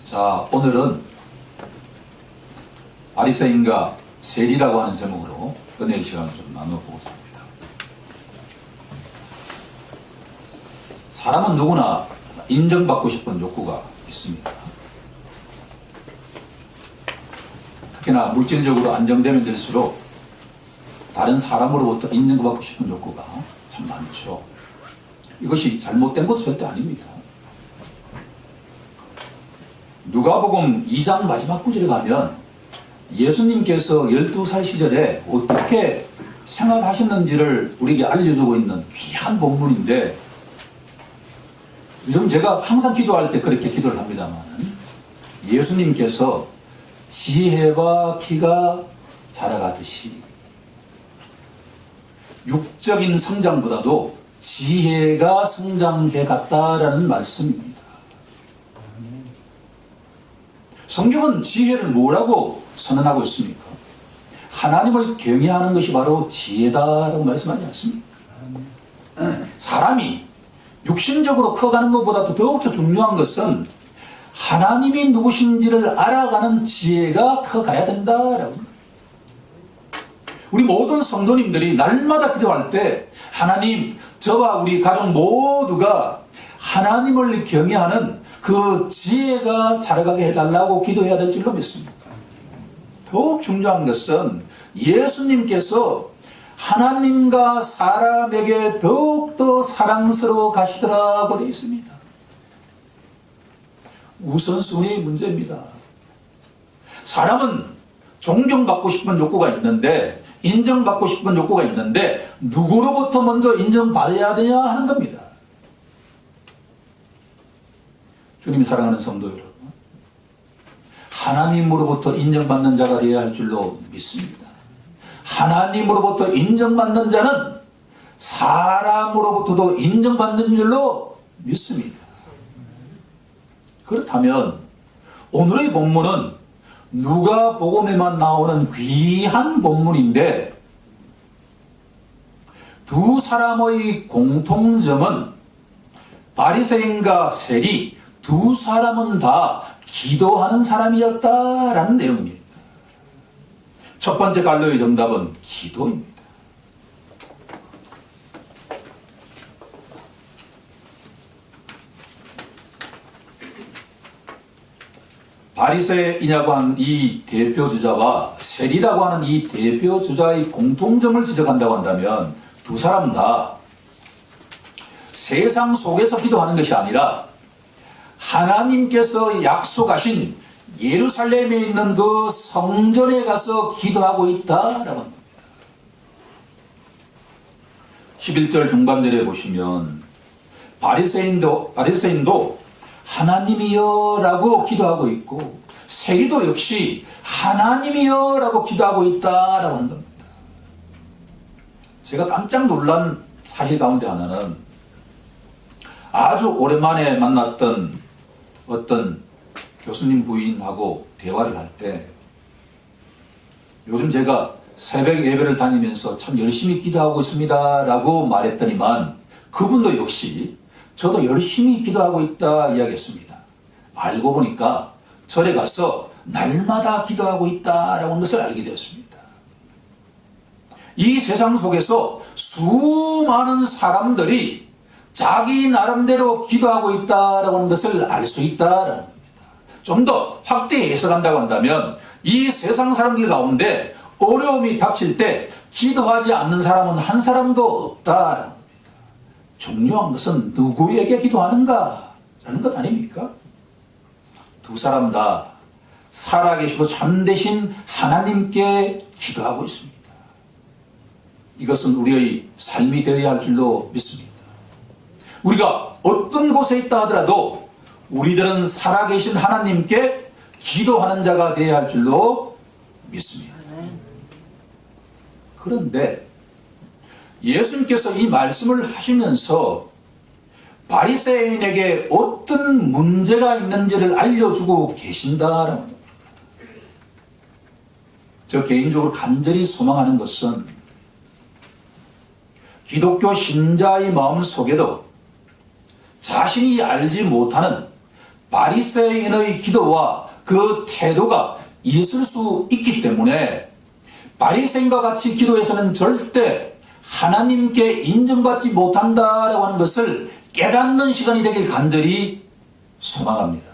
자, 오늘은 바리새인과 세리라고 하는 제목으로 은혜의 시간을 좀 나눠보고자 합니다. 사람은 누구나 인정받고 싶은 욕구가 있습니다. 특히나 물질적으로 안정되면 될수록 다른 사람으로부터 인정받고 싶은 욕구가 참 많죠. 이것이 잘못된 것도 절대 아닙니다. 누가복음 2장 마지막 구절에 가면 예수님께서 12살 시절에 어떻게 생활하셨는지를 우리에게 알려주고 있는 귀한 본문인데, 요즘 제가 항상 기도할 때 그렇게 기도를 합니다만, 예수님께서 지혜와 키가 자라가듯이 육적인 성장보다도 지혜가 성장해 갔다라는 말씀입니다. 성경은 지혜를 뭐라고 선언하고 있습니까? 하나님을 경외하는 것이 바로 지혜다라고 말씀하지 않습니까? 사람이 육신적으로 커가는 것보다도 더욱더 중요한 것은 하나님이 누구신지를 알아가는 지혜가 커가야 된다라고. 우리 모든 성도님들이 날마다 기도할 때 하나님, 저와 우리 가족 모두가 하나님을 경외하는 그 지혜가 자라가게 해달라고 기도해야 될 줄로 믿습니다. 더욱 중요한 것은 예수님께서 하나님과 사람에게 더욱더 사랑스러워 가시더라고 되어 있습니다. 우선순위 문제입니다. 사람은 존경받고 싶은 욕구가 있는데, 인정받고 싶은 욕구가 있는데 누구로부터 먼저 인정받아야 되냐 하는 겁니다. 주님이 사랑하는 성도 여러분, 하나님으로부터 인정받는 자가 되어야 할 줄로 믿습니다. 하나님으로부터 인정받는 자는 사람으로부터도 인정받는 줄로 믿습니다. 그렇다면 오늘의 본문은 누가복음에만 나오는 귀한 본문인데, 두 사람의 공통점은 바리새인과 세리 두 사람은 다 기도하는 사람이었다라는 내용입니다. 첫 번째 갈로의 정답은 기도입니다. 바리새인이라고 하는 이 대표주자와 세리라고 하는 이 대표주자의 공통점을 지적한다고 한다면, 두 사람 다 세상 속에서 기도하는 것이 아니라 하나님께서 약속하신 예루살렘에 있는 그 성전에 가서 기도하고 있다라고 합니다. 11절 중반절에 보시면 바리새인도 하나님이여 라고 기도하고 있고, 세리도 역시 하나님이여 라고 기도하고 있다라고 하는 겁니다. 제가 깜짝 놀란 사실 가운데 하나는, 아주 오랜만에 만났던 어떤 교수님 부인하고 대화를 할 때, 요즘 제가 새벽 예배를 다니면서 참 열심히 기도하고 있습니다 라고 말했더니만, 그분도 역시 저도 열심히 기도하고 있다 이야기했습니다. 알고 보니까 절에 가서 날마다 기도하고 있다라고 하는 것을 알게 되었습니다. 이 세상 속에서 수많은 사람들이 자기 나름대로 기도하고 있다라고 하는 것을 알 수 있다라는 겁니다. 좀 더 확대 해석한다고 한다면, 이 세상 사람들 가운데 어려움이 닥칠 때 기도하지 않는 사람은 한 사람도 없다라는 겁니다. 중요한 것은 누구에게 기도하는가라는 것 아닙니까? 두 사람 다 살아계시고 참되신 하나님께 기도하고 있습니다. 이것은 우리의 삶이 되어야 할 줄로 믿습니다. 우리가 어떤 곳에 있다 하더라도 우리들은 살아계신 하나님께 기도하는 자가 되어야 할 줄로 믿습니다. 그런데 예수님께서 이 말씀을 하시면서 바리새인에게 어떤 문제가 있는지를 알려주고 계신다라는 겁니다. 저 개인적으로 간절히 소망하는 것은, 기독교 신자의 마음 속에도 자신이 알지 못하는 바리새인의 기도와 그 태도가 있을 수 있기 때문에 바리새인과 같이 기도해서는 절대 하나님께 인정받지 못한다라고 하는 것을 깨닫는 시간이 되길 간절히 소망합니다.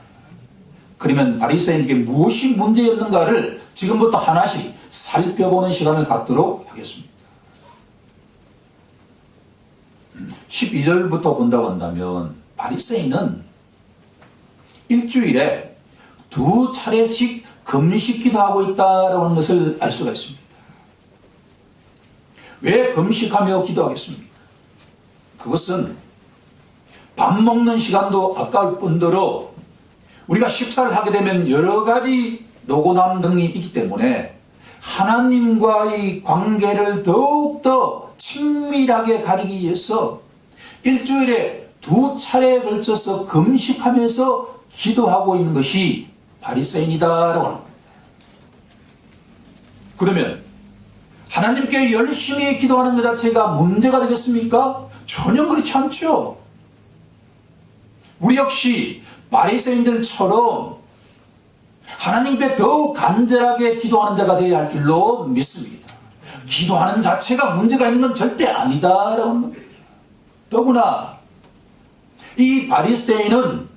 그러면 바리새인에게 무엇이 문제였는가를 지금부터 하나씩 살펴보는 시간을 갖도록 하겠습니다. 12절부터 본다고 한다면 바리새인은 일주일에 2차례씩 금식기도 하고 있다라고 하는 것을 알 수가 있습니다. 왜 금식하며 기도하겠습니까? 그것은 밥 먹는 시간도 아까울 뿐더러 우리가 식사를 하게 되면 여러 가지 노고남 등이 있기 때문에 하나님과의 관계를 더욱더 친밀하게 가지기 위해서 일주일에 2차례에 걸쳐서 금식하면서 기도하고 있는 것이 바리새인이다라고 합니다. 그러면 하나님께 열심히 기도하는 것 자체가 문제가 되겠습니까? 전혀 그렇지 않죠. 우리 역시 바리새인들처럼 하나님께 더욱 간절하게 기도하는 자가 되어야 할 줄로 믿습니다. 기도하는 자체가 문제가 있는 건 절대 아니다라고 하는 겁니다. 더구나 이 바리새인은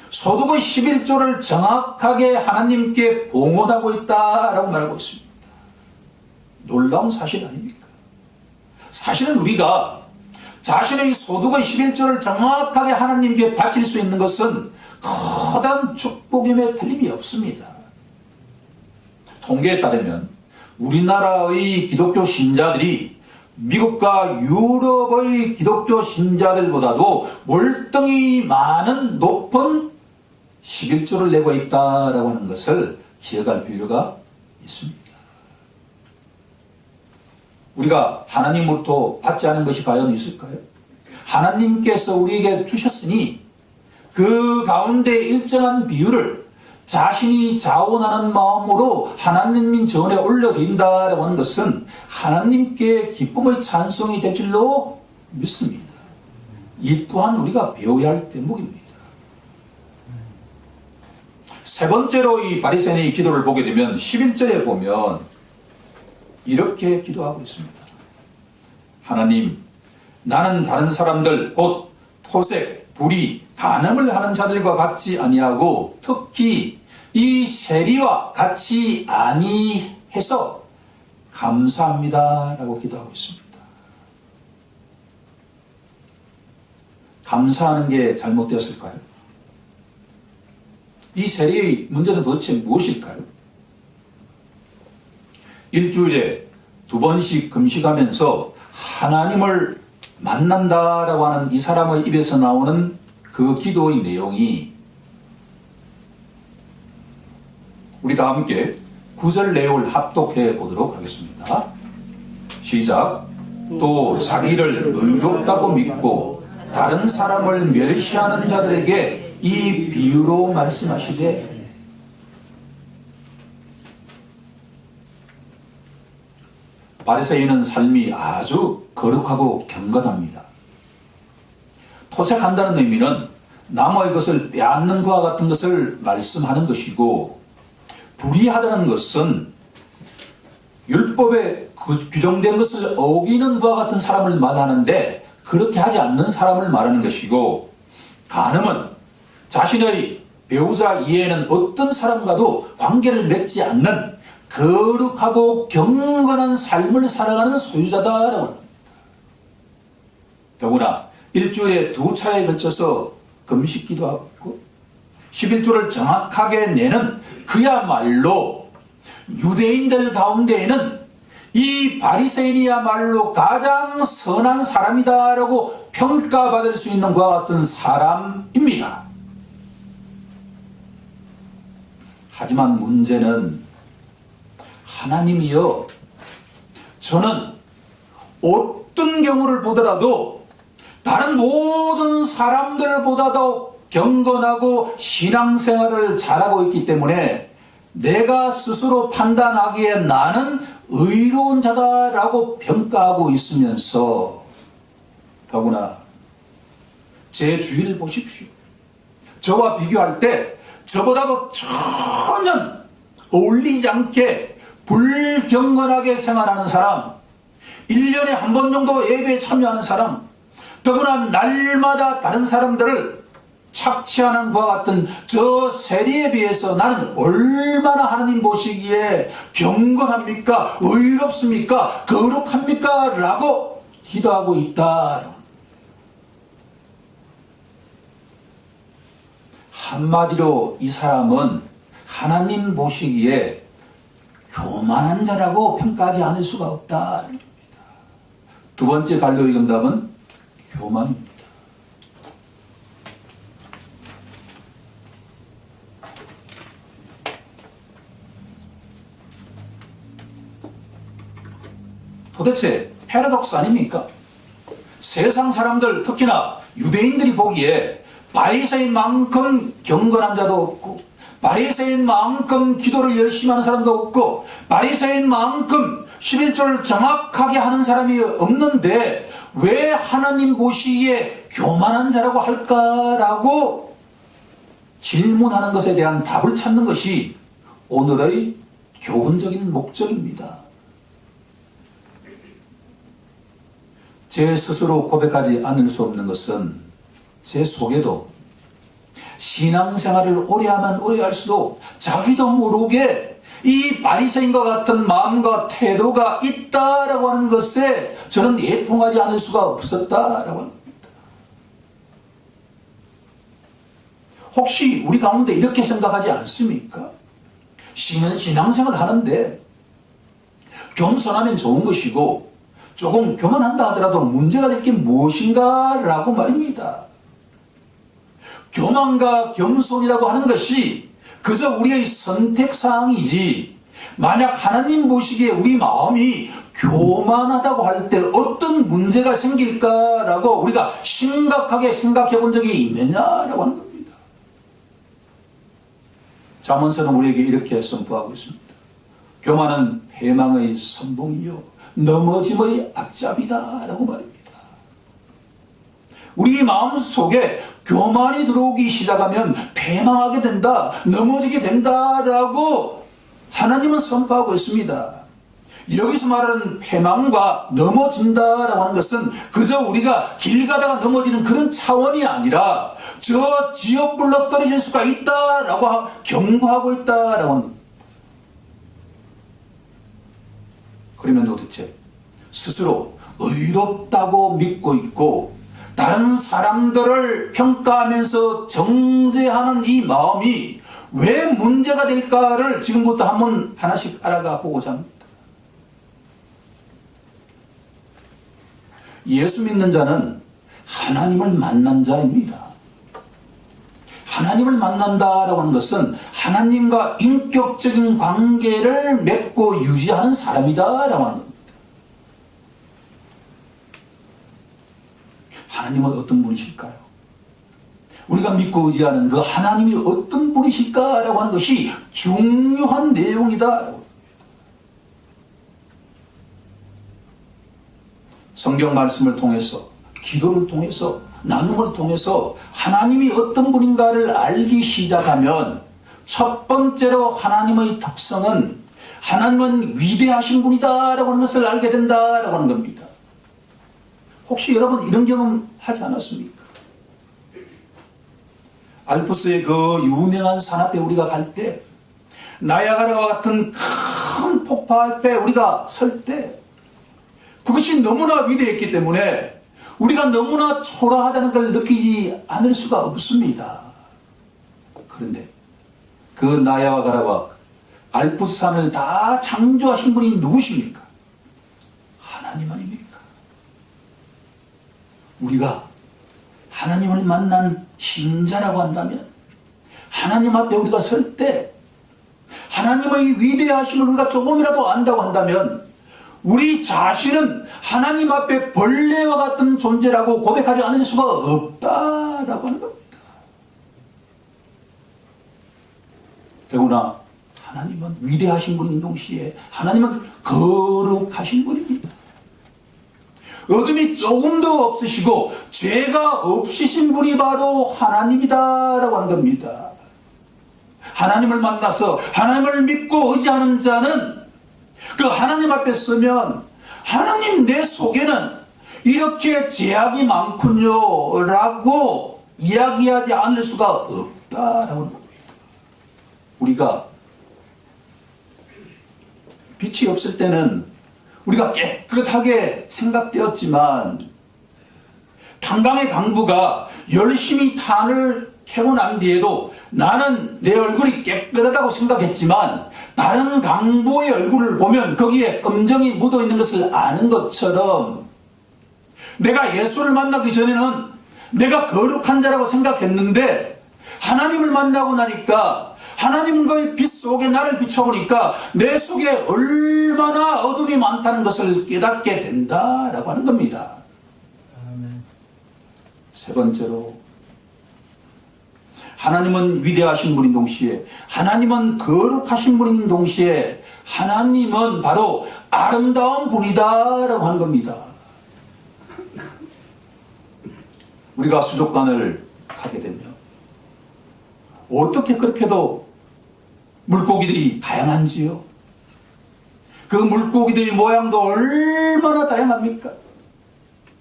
소득의 11조를 정확하게 하나님께 봉헌하고 있다라고 말하고 있습니다. 놀라운 사실 아닙니까? 사실은 우리가 자신의 소득의 11조를 정확하게 하나님께 바칠 수 있는 것은 커다란 축복임에 틀림이 없습니다. 통계에 따르면 우리나라의 기독교 신자들이 미국과 유럽의 기독교 신자들보다도 월등히 많은 높은 11조를 내고 있다라고 하는 것을 기억할 필요가 있습니다. 우리가 하나님으로부터 받지 않은 것이 과연 있을까요? 하나님께서 우리에게 주셨으니 그 가운데 일정한 비율을 자신이 자원하는 마음으로 하나님 전에 올려드린다라고 하는 것은 하나님께 기쁨의 찬송이 될 줄로 믿습니다. 이 또한 우리가 배워야 할 대목입니다. 세 번째로 이 바리새인의 기도를 보게 되면 11절에 보면 이렇게 기도하고 있습니다. 하나님, 나는 다른 사람들 곧 토색, 불의, 간음을 하는 자들과 같지 아니하고 특히 이 세리와 같이 아니해서 감사합니다 라고 기도하고 있습니다. 감사하는 게 잘못되었을까요? 이 세리의 문제는 도대체 무엇일까요? 일주일에 2번씩 금식하면서 하나님을 만난다라고 하는 이 사람의 입에서 나오는 그 기도의 내용이 우리 다 함께 9절 내용을 합독해 보도록 하겠습니다. 시작. 또 자기를 의롭다고 믿고 다른 사람을 멸시하는 자들에게 이 비유로 말씀하시되 바리새인은 삶이 아주 거룩하고 경건합니다. 토색한다는 의미는 남의 것을 빼앗는 것과 같은 것을 말씀하는 것이고 불의하다는 것은 율법에 규정된 것을 어기는 것과 같은 사람을 말하는데 그렇게 하지 않는 사람을 말하는 것이고 간음은 자신의 배우자 이외에는 어떤 사람과도 관계를 맺지 않는 거룩하고 경건한 삶을 살아가는 소유자다라고 합니다. 더구나 일주일에 2차례에 걸쳐서 금식기도 하고 11조를 정확하게 내는 그야말로 유대인들 가운데에는 이 바리새인이야말로 가장 선한 사람이다라고 평가받을 수 있는 것과 같은 사람입니다. 하지만 문제는 하나님이여, 저는 어떤 경우를 보더라도 다른 모든 사람들보다도 경건하고 신앙생활을 잘하고 있기 때문에 내가 스스로 판단하기에 나는 의로운 자다라고 평가하고 있으면서 더구나 제 주위를 보십시오. 저와 비교할 때 저보다도 전혀 어울리지 않게 불경건하게 생활하는 사람, 1년에 한 번 정도 예배에 참여하는 사람, 더구나 날마다 다른 사람들을 착취하는 것과 같은 저 세리에 비해서 나는 얼마나 하나님 보시기에 경건합니까? 의롭습니까? 거룩합니까? 라고 기도하고 있다. 한마디로 이 사람은 하나님 보시기에 교만한 자라고 평가하지 않을 수가 없다. 두 번째 갈로의 정답은 교만입니다. 도대체 패러독스 아닙니까? 세상 사람들, 특히나 유대인들이 보기에 바리새인만큼 경건한 자도 없고, 바리새인만큼 기도를 열심히 하는 사람도 없고, 바리새인만큼 11조를 정확하게 하는 사람이 없는데 왜 하나님 보시기에 교만한 자라고 할까라고 질문하는 것에 대한 답을 찾는 것이 오늘의 교훈적인 목적입니다. 제 스스로 고백하지 않을 수 없는 것은 제 속에도 신앙생활을 오래 하면 오래 할수록 자기도 모르게 이 바리새인과 같은 마음과 태도가 있다라고 하는 것에 저는 예통하지 않을 수가 없었다라고 하는 겁니다. 혹시 우리 가운데 이렇게 생각하지 않습니까? 신앙생활 하는데 겸손하면 좋은 것이고 조금 교만한다 하더라도 문제가 될 게 무엇인가 라고 말입니다. 교만과 겸손이라고 하는 것이 그저 우리의 선택사항이지, 만약 하나님 보시기에 우리 마음이 교만하다고 할 때 어떤 문제가 생길까라고 우리가 심각하게 생각해 본 적이 있느냐라고 하는 겁니다. 잠언서는 우리에게 이렇게 선포하고 있습니다. 교만은 패망의 선봉이요 넘어짐의 앞잡이다 라고 말입니다. 우리 마음속에 교만이 들어오기 시작하면 패망하게 된다, 넘어지게 된다라고 하나님은 선포하고 있습니다. 여기서 말하는 패망과 넘어진다라고 하는 것은 그저 우리가 길 가다가 넘어지는 그런 차원이 아니라 저 지옥불로 떨어질 수가 있다라고 경고하고 있다라고 하는 겁니다. 그러면 도대체 스스로 의롭다고 믿고 있고 다른 사람들을 평가하면서 정죄하는 이 마음이 왜 문제가 될까를 지금부터 한번 하나씩 알아가 보고자 합니다. 예수 믿는 자는 하나님을 만난 자입니다. 하나님을 만난다라고 하는 것은 하나님과 인격적인 관계를 맺고 유지하는 사람이다라고 하는 겁니다. 하나님은 어떤 분이실까요? 우리가 믿고 의지하는 그 하나님이 어떤 분이실까라고 하는 것이 중요한 내용이다. 성경 말씀을 통해서, 기도를 통해서, 나눔을 통해서 하나님이 어떤 분인가를 알기 시작하면 첫 번째로 하나님의 특성은 하나님은 위대하신 분이다라고 하는 것을 알게 된다라고 하는 겁니다. 혹시 여러분 이런 경험 하지 않았습니까? 알프스의 그 유명한 산 앞에 우리가 갈 때, 나야가라와 같은 큰 폭포 앞에 우리가 설 때, 그것이 너무나 위대했기 때문에 우리가 너무나 초라하다는 걸 느끼지 않을 수가 없습니다. 그런데 그 나야가라와 알프스산을 다 창조하신 분이 누구십니까? 하나님 아닙니까? 우리가 하나님을 만난 신자라고 한다면, 하나님 앞에 우리가 설 때 하나님의 위대하심을 우리가 조금이라도 안다고 한다면 우리 자신은 하나님 앞에 벌레와 같은 존재라고 고백하지 않을 수가 없다라고 하는 겁니다. 더구나 하나님은 위대하신 분인 동시에 하나님은 거룩하신 분입니다. 어둠이 조금도 없으시고 죄가 없으신 분이 바로 하나님이다라고 하는 겁니다. 하나님을 만나서 하나님을 믿고 의지하는 자는 그 하나님 앞에 서면 하나님 내 속에는 이렇게 죄악이 많군요 라고 이야기하지 않을 수가 없다라고 하는 겁니다. 우리가 빛이 없을 때는 우리가 깨끗하게 생각되었지만 탄광의 강부가 열심히 탄을 캐고 난 뒤에도 나는 내 얼굴이 깨끗하다고 생각했지만 다른 강부의 얼굴을 보면 거기에 검정이 묻어있는 것을 아는 것처럼 내가 예수를 만나기 전에는 내가 거룩한 자라고 생각했는데 하나님을 만나고 나니까 하나님과의 빛 속에 나를 비춰보니까 내 속에 얼마나 어둠이 많다는 것을 깨닫게 된다라고 하는 겁니다. 세 번째로 하나님은 위대하신 분인 동시에 하나님은 거룩하신 분인 동시에 하나님은 바로 아름다운 분이다라고 하는 겁니다. 우리가 수족관을 가게 되면 어떻게 그렇게도 물고기들이 다양한지요? 그 물고기들의 모양도 얼마나 다양합니까?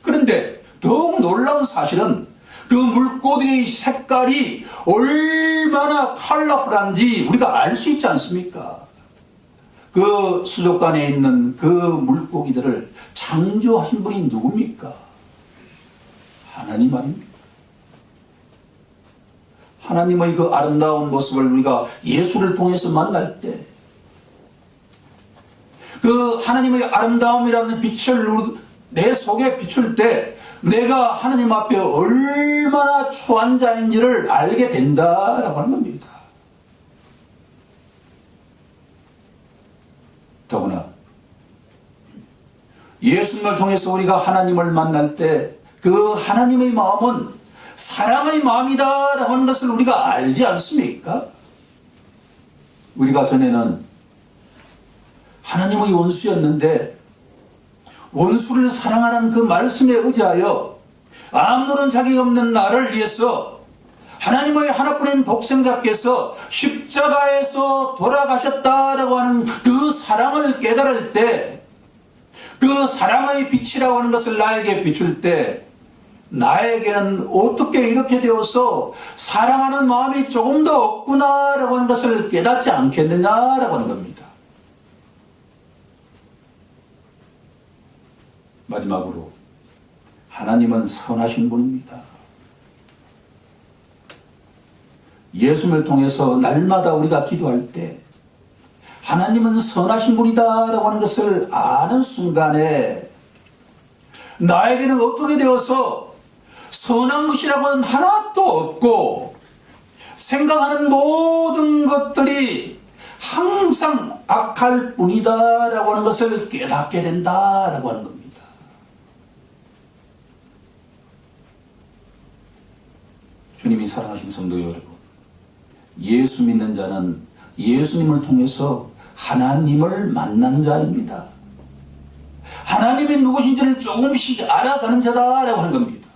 그런데 더욱 놀라운 사실은 그 물고기의 색깔이 얼마나 컬러풀한지 우리가 알 수 있지 않습니까? 그 수족관에 있는 그 물고기들을 창조하신 분이 누굽니까? 하나님 아닙니까? 하나님의 그 아름다운 모습을 우리가 예수를 통해서 만날 때 그 하나님의 아름다움이라는 빛을 내 속에 비출 때 내가 하나님 앞에 얼마나 초한 자인지를 알게 된다라고 하는 겁니다. 더구나 예수님을 통해서 우리가 하나님을 만날 때 그 하나님의 마음은 사랑의 마음이다라고 하는 것을 우리가 알지 않습니까? 우리가 전에는 하나님의 원수였는데 원수를 사랑하는 그 말씀에 의지하여 아무런 자격이 없는 나를 위해서 하나님의 하나뿐인 독생자께서 십자가에서 돌아가셨다라고 하는 그 사랑을 깨달을 때 그 사랑의 빛이라고 하는 것을 나에게 비출 때 나에게는 어떻게 이렇게 되어서 사랑하는 마음이 조금 더 없구나라고 하는 것을 깨닫지 않겠느냐라고 하는 겁니다. 마지막으로 하나님은 선하신 분입니다. 예수님을 통해서 날마다 우리가 기도할 때 하나님은 선하신 분이다라고 하는 것을 아는 순간에 나에게는 어떻게 되어서 선한 것이라고는 하나도 없고 생각하는 모든 것들이 항상 악할 뿐이다라고 하는 것을 깨닫게 된다라고 하는 겁니다. 주님이 사랑하신 성도 여러분, 예수 믿는 자는 예수님을 통해서 하나님을 만난 자입니다. 하나님이 누구신지를 조금씩 알아가는 자다라고 하는 겁니다.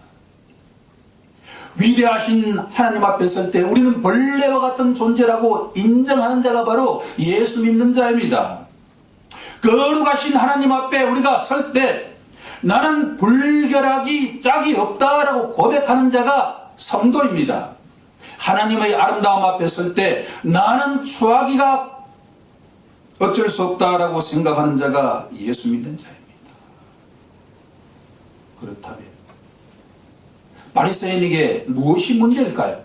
위대하신 하나님 앞에 설 때 우리는 벌레와 같은 존재라고 인정하는 자가 바로 예수 믿는 자입니다. 거룩하신 하나님 앞에 우리가 설 때 나는 불결하기 짝이 없다라고 고백하는 자가 성도입니다. 하나님의 아름다움 앞에 설 때 나는 추하기가 어쩔 수 없다라고 생각하는 자가 예수 믿는 자입니다. 그렇다면 바리새인에게 무엇이 문제일까요?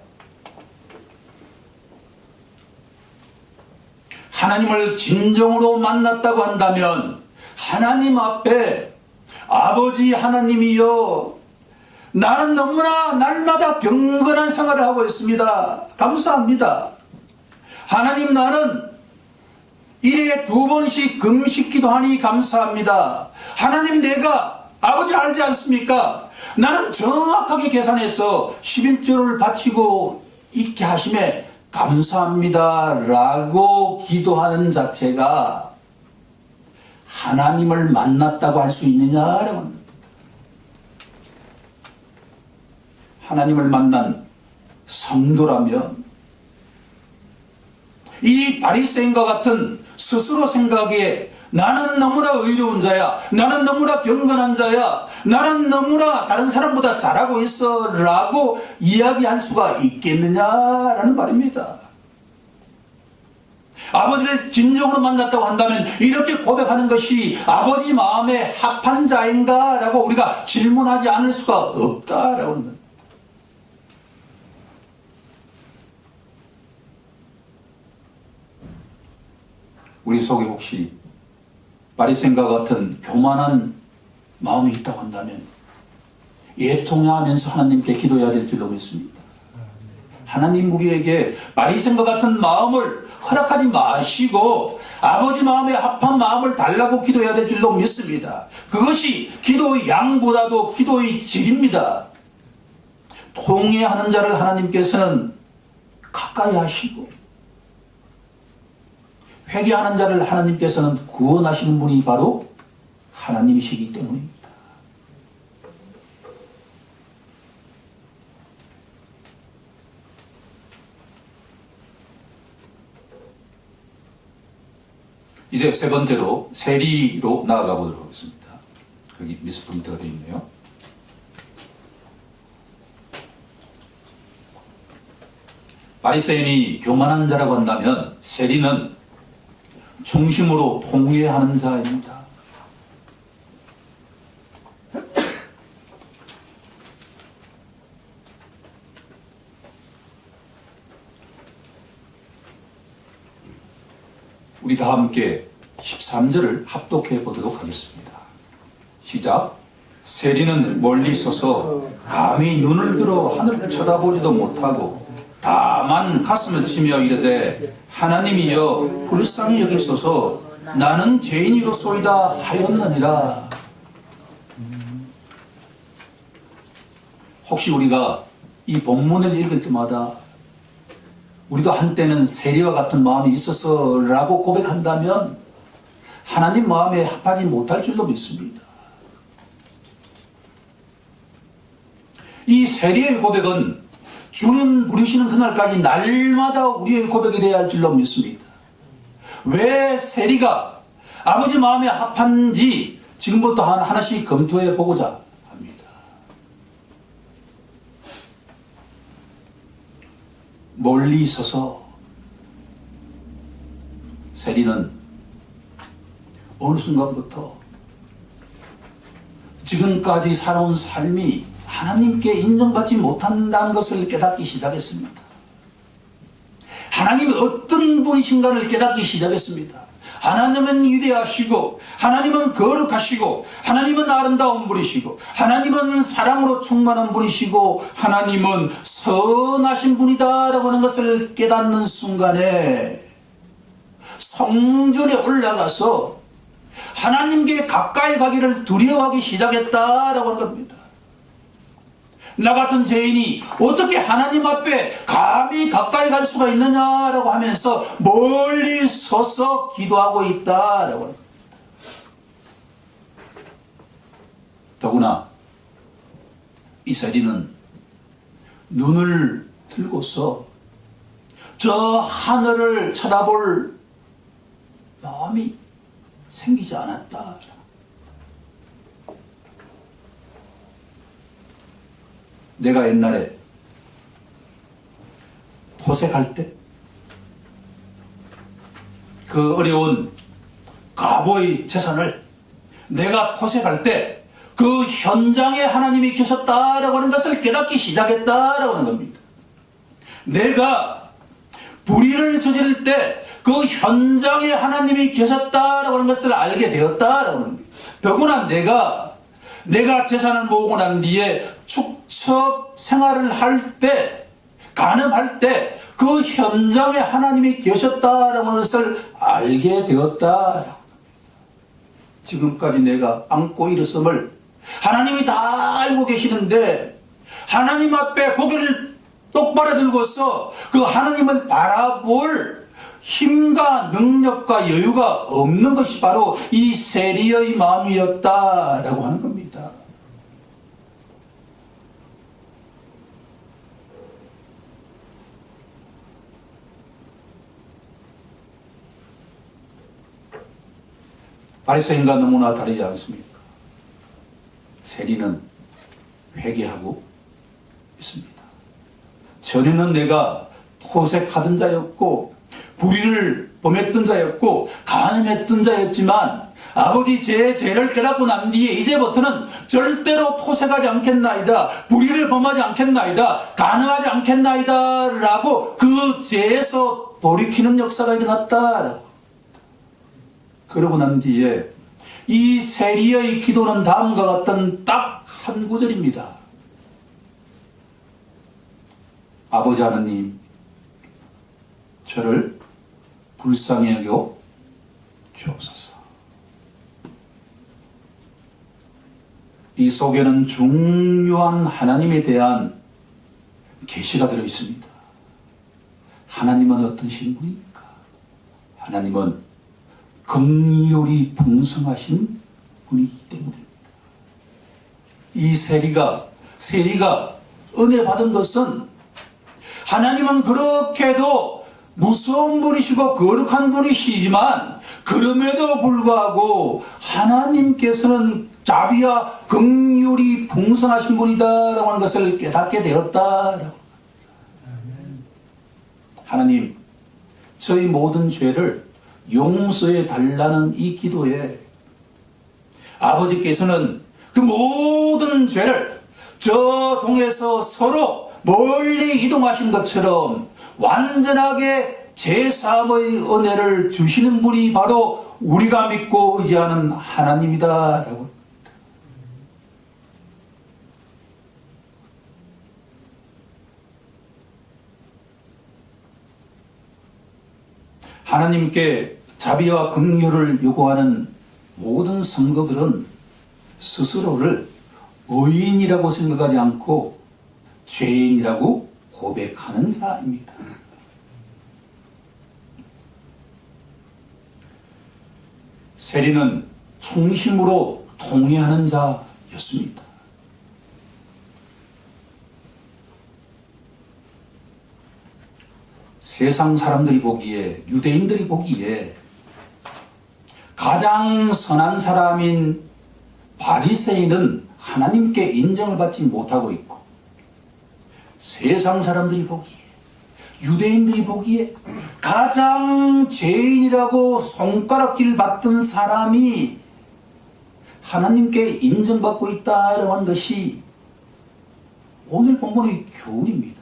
하나님을 진정으로 만났다고 한다면 하나님 앞에 아버지 하나님이여 나는 너무나 날마다 경건한 생활을 하고 있습니다. 감사합니다. 하나님 나는 일에 2번씩 금식기도 하니 감사합니다. 하나님 내가 아버지 알지 않습니까? 나는 정확하게 계산해서 11조를 바치고 있게 하심에 감사합니다 라고 기도하는 자체가 하나님을 만났다고 할 수 있느냐라고 합니다. 하나님을 만난 성도라면 이 바리새인과 같은 스스로 생각에 나는 너무나 의로운 자야, 나는 너무나 경건한 자야, 나는 너무나 다른 사람보다 잘하고 있어 라고 이야기할 수가 있겠느냐라는 말입니다. 아버지를 진정으로 만났다고 한다면 이렇게 고백하는 것이 아버지 마음에 합한 자인가 라고 우리가 질문하지 않을 수가 없다라고 하는 겁니다. 우리 속에 혹시 바리새인과 같은 교만한 마음이 있다고 한다면 애통하면서 하나님께 기도해야 될 줄로 믿습니다. 하나님 우리에게 바리새인과 같은 마음을 허락하지 마시고 아버지 마음에 합한 마음을 달라고 기도해야 될 줄로 믿습니다. 그것이 기도의 양보다도 기도의 질입니다. 통회하는 자를 하나님께서는 가까이 하시고 회개하는 자를 하나님께서는 구원하시는 분이 바로 하나님이시기 때문입니다. 이제 세 번째로 세리로 나아가 보도록 하겠습니다. 여기 미스프린트가 되어 있네요. 바리새인이 교만한 자라고 한다면 세리는 중심으로 통회하는 자입니다. 우리 다 함께 13절을 합독해 보도록 하겠습니다. 시작. 세리는 멀리 서서 감히 눈을 들어 하늘을 쳐다보지도 못하고 다만 가슴을 치며 이르되 하나님이여 불쌍히 여기소서 나는 죄인이로소이다 하였느니라. 혹시 우리가 이 본문을 읽을 때마다 우리도 한때는 세리와 같은 마음이 있어서 라고 고백한다면 하나님 마음에 합하지 못할 줄로 믿습니다. 이 세리의 고백은 주는 부르시는 그날까지 날마다 우리의 고백이 되어야 할 줄로 믿습니다. 왜 세리가 아버지 마음에 합한지 지금부터 하나씩 검토해 보고자 합니다. 멀리 서서 세리는 어느 순간부터 지금까지 살아온 삶이 하나님께 인정받지 못한다는 것을 깨닫기 시작했습니다. 하나님이 어떤 분이신가를 깨닫기 시작했습니다. 하나님은 위대하시고 하나님은 거룩하시고 하나님은 아름다운 분이시고 하나님은 사랑으로 충만한 분이시고 하나님은 선하신 분이다라고 하는 것을 깨닫는 순간에 성전에 올라가서 하나님께 가까이 가기를 두려워하기 시작했다라고 하는 겁니다. 나 같은 죄인이 어떻게 하나님 앞에 감히 가까이 갈 수가 있느냐라고 하면서 멀리 서서 기도하고 있다라고 합니다. 더구나 이 세리는 눈을 들고서 저 하늘을 쳐다볼 마음이 생기지 않았다. 내가 옛날에 토색할 때 그 어려운 가보의 재산을 내가 토색할 때 그 현장에 하나님이 계셨다라고 하는 것을 깨닫기 시작했다라고 하는 겁니다. 내가 불의를 저지를 때 그 현장에 하나님이 계셨다라고 하는 것을 알게 되었다라고 하는 겁니다. 더구나 내가 재산을 모으고 난 뒤에 축첩 생활을 할 때, 간음할 때 그 현장에 하나님이 계셨다라는 것을 알게 되었다라고 합니다. 지금까지 내가 안고 일어섬을 하나님이 다 알고 계시는데 하나님 앞에 고개를 똑바로 들고서 그 하나님을 바라볼 힘과 능력과 여유가 없는 것이 바로 이 세리의 마음이었다라고 하는 겁니다. 바리새인과 너무나 다르지 않습니까? 세리는 회개하고 있습니다. 전에는 내가 토색하던 자였고 불의를 범했던 자였고 간음했던 자였지만 아버지 제 죄를 깨닫고 난 뒤에 이제부터는 절대로 토색하지 않겠나이다, 불의를 범하지 않겠나이다, 간음하지 않겠나이다 라고 그 죄에서 돌이키는 역사가 일어났다. 그러고 난 뒤에 이 세리의 기도는 다음과 같은 딱 한 구절입니다. 아버지 하나님, 저를 불쌍히 여겨 주옵소서. 이 속에는 중요한 하나님에 대한 계시가 들어 있습니다. 하나님은 어떤 신분입니까? 하나님은 긍휼이 풍성하신 분이기 때문입니다. 이 세리가 은혜 받은 것은 하나님은 그렇게도 무서운 분이시고 거룩한 분이시지만 그럼에도 불구하고 하나님께서는 자비와 긍휼이 풍성하신 분이다라고 하는 것을 깨닫게 되었다라고. 하나님, 저희 모든 죄를 용서해 달라는 이 기도에 아버지께서는 그 모든 죄를 저 동에서 서로 멀리 이동하신 것처럼 완전하게 제사함의 은혜를 주시는 분이 바로 우리가 믿고 의지하는 하나님이다. 하나님께 자비와 긍휼을 요구하는 모든 성도들은 스스로를 의인이라고 생각하지 않고 죄인이라고 고백하는 자입니다. 세리는 충심으로 통회하는 자였습니다. 세상 사람들이 보기에, 유대인들이 보기에 가장 선한 사람인 바리새인은 하나님께 인정을 받지 못하고 있고, 세상 사람들이 보기에, 유대인들이 보기에 가장 죄인이라고 손가락질 받던 사람이 하나님께 인정받고 있다고 하는 것이 오늘 본문의 교훈입니다.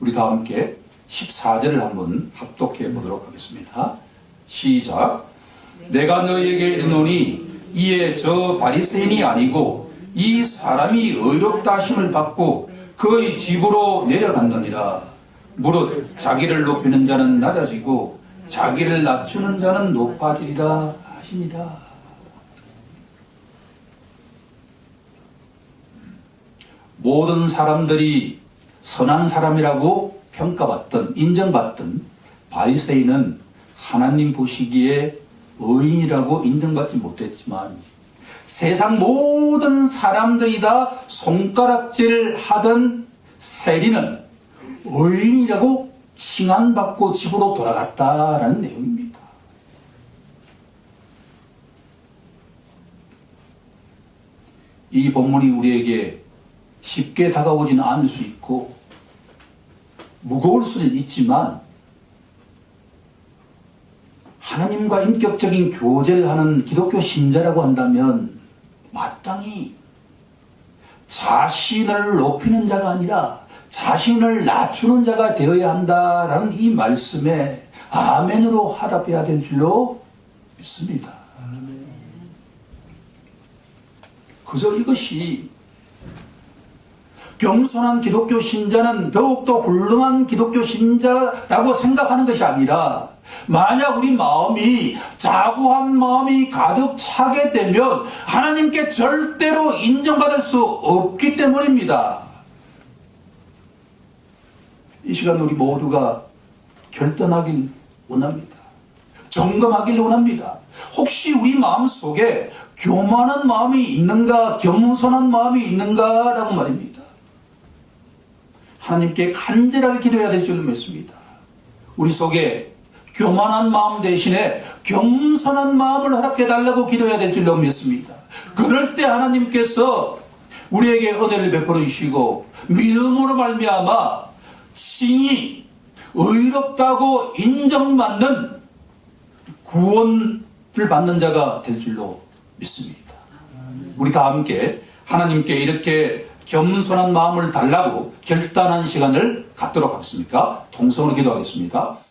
우리 다 함께 14절을 한번 합독해 보도록 하겠습니다. 시작. 내가 너희에게 이르노니 이에 저 바리새인이 아니고 이 사람이 의롭다 하심을 받고 그의 집으로 내려갔느니라. 무릇 자기를 높이는 자는 낮아지고 자기를 낮추는 자는 높아지리라 하시니라. 모든 사람들이 선한 사람이라고 평가받던, 인정받던 바리새인은 하나님 보시기에 의인이라고 인정받지 못했지만 세상 모든 사람들이 다 손가락질 하던 세리는 의인이라고 칭한받고 집으로 돌아갔다라는 내용입니다. 이 본문이 우리에게 쉽게 다가오지는 않을 수 있고 무거울 수는 있지만 하나님과 인격적인 교제를 하는 기독교 신자라고 한다면 마땅히 자신을 높이는 자가 아니라 자신을 낮추는 자가 되어야 한다라는 이 말씀에 아멘으로 화답해야 될 줄로 믿습니다. 그저 이것이 겸손한 기독교 신자는 더욱더 훌륭한 기독교 신자라고 생각하는 것이 아니라 만약 우리 마음이 자고한 마음이 가득 차게 되면 하나님께 절대로 인정받을 수 없기 때문입니다. 이 시간 우리 모두가 결단하길 원합니다. 점검하길 원합니다. 혹시 우리 마음속에 교만한 마음이 있는가, 겸손한 마음이 있는가라고 말입니다. 하나님께 간절하게 기도해야 될 줄로 믿습니다. 우리 속에 교만한 마음 대신에 겸손한 마음을 허락해달라고 기도해야 될 줄로 믿습니다. 그럴 때 하나님께서 우리에게 은혜를 베풀어 주시고 믿음으로 말미암아 칭이 의롭다고 인정받는 구원을 받는 자가 될 줄로 믿습니다. 우리 다 함께 하나님께 이렇게 겸손한 마음을 달라고 결단한 시간을 갖도록 하겠습니까? 통성으로 기도하겠습니다.